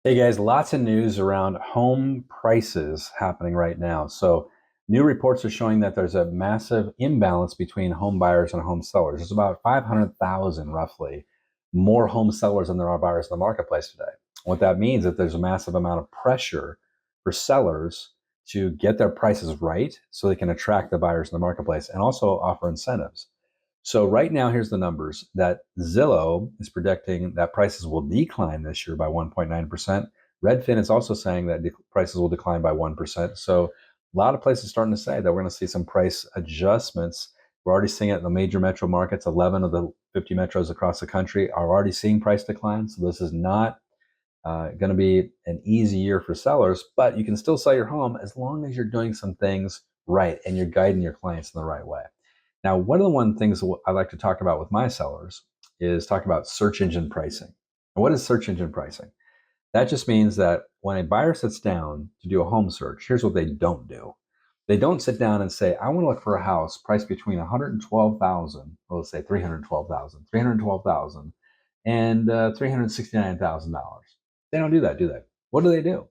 Hey guys, lots of news around home prices happening right now. So, new reports are showing that there's a massive imbalance between home buyers and home sellers. There's about 500,000 roughly more home sellers than there are buyers in the marketplace today. What that means is that there's a massive amount of pressure for sellers to get their prices right so they can attract the buyers in the marketplace and also offer incentives. So right now, here's the numbers that Zillow is predicting that prices will decline this year by 1.9%. Redfin is also saying that prices will decline by 1%. So a lot of places starting to say that we're going to see some price adjustments. We're already seeing it in the major metro markets. 11 of the 50 metros across the country are already seeing price decline. So this is not going to be an easy year for sellers, but you can still sell your home as long as you're doing some things right and you're guiding your clients in the right way. Now, one of the things I like to talk about with my sellers is talk about search engine pricing. And what is search engine pricing? That just means that when a buyer sits down to do a home search, here's what they don't do. They don't sit down and say, I want to look for a house priced between 112,000, well, let's say 312,000, 312,000, and $369,000. They don't do that, do they? What do?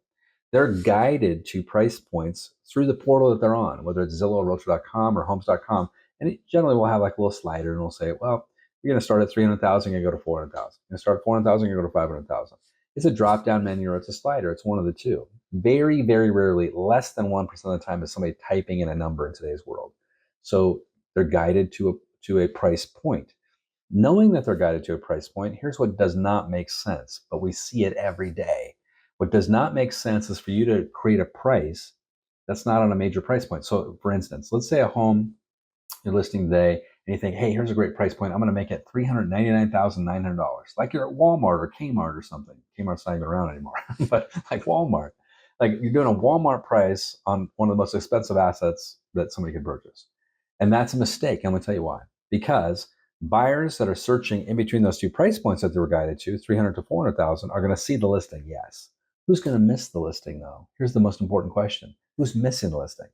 They're guided to price points through the portal that they're on, whether it's Zillow, Realtor.com, or Homes.com. And it generally will have like a little slider and it'll say, well, you're going to start at 300,000 and go to 400,000. You're going to start at 400,000 and go to 500,000. It's a drop down menu or it's a slider. It's one of the two. Very, very rarely, less than 1% of the time, is somebody typing in a number in today's world. So they're guided to a price point. Knowing that they're guided to a price point, here's what does not make sense, but we see it every day. What does not make sense is for you to create a price that's not on a major price point. So, for instance, let's say a home you're listing today and you think, hey, here's a great price point. I'm going to make it $399,900. Like you're at Walmart or Kmart or something. Kmart's not even around anymore, but like Walmart. Like you're doing a Walmart price on one of the most expensive assets that somebody could purchase. And that's a mistake. I'm going to tell you why. Because buyers that are searching in between those two price points that they were guided to, 300 to 400,000, are going to see the listing. Yes. Who's going to miss the listing though? Here's the most important question. Who's missing the listing?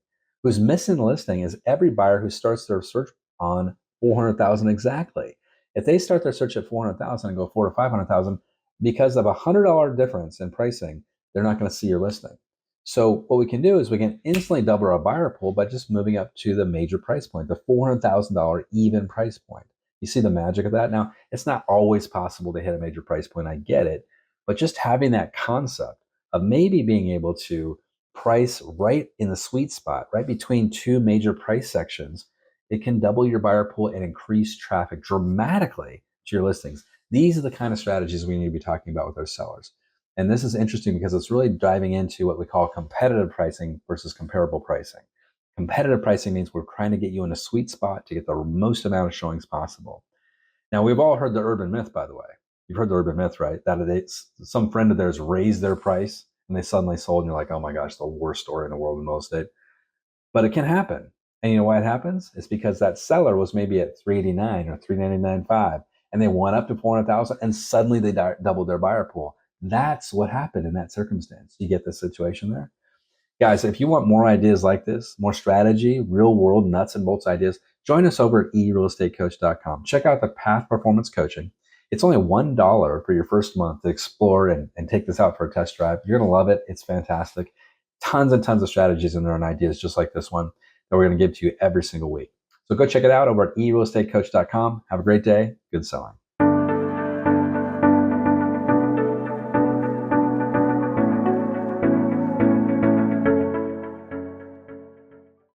Who's missing the listing is every buyer who starts their search on 400,000 exactly. If they start their search at 400,000 and go 4 to 500,000, because of $100 difference in pricing, they're not going to see your listing. So what we can do is we can instantly double our buyer pool by just moving up to the major price point, the $400,000 even price point. You see the magic of that? Now, it's not always possible to hit a major price point. I get it. But just having that concept of maybe being able to price right in the sweet spot, right between two major price sections, it can double your buyer pool and increase traffic dramatically to your listings. These are the kind of strategies we need to be talking about with our sellers. And this is interesting because it's really diving into what we call competitive pricing versus comparable pricing. Competitive pricing means we're trying to get you in a sweet spot to get the most amount of showings possible. Now, we've all heard the urban myth, by the way. You've heard the urban myth, right? That it's some friend of theirs raised their price and they suddenly sold, and you're like, oh my gosh, the worst story in the world in real estate. But it can happen. And you know why it happens? It's because that seller was maybe at 389 or 399.5 and they went up to 400,000 and suddenly they doubled their buyer pool. That's what happened in that circumstance. You get the situation there. Guys, if you want more ideas like this, more strategy, real world nuts and bolts ideas, join us over at eRealEstateCoach.com. Check out the Path Performance Coaching. It's only $1 for your first month to explore and take this out for a test drive. You're going to love it. It's fantastic. Tons and tons of strategies in there and ideas just like this one that we're going to give to you every single week. So go check it out over at eRealEstateCoach.com. Have a great day. Good selling.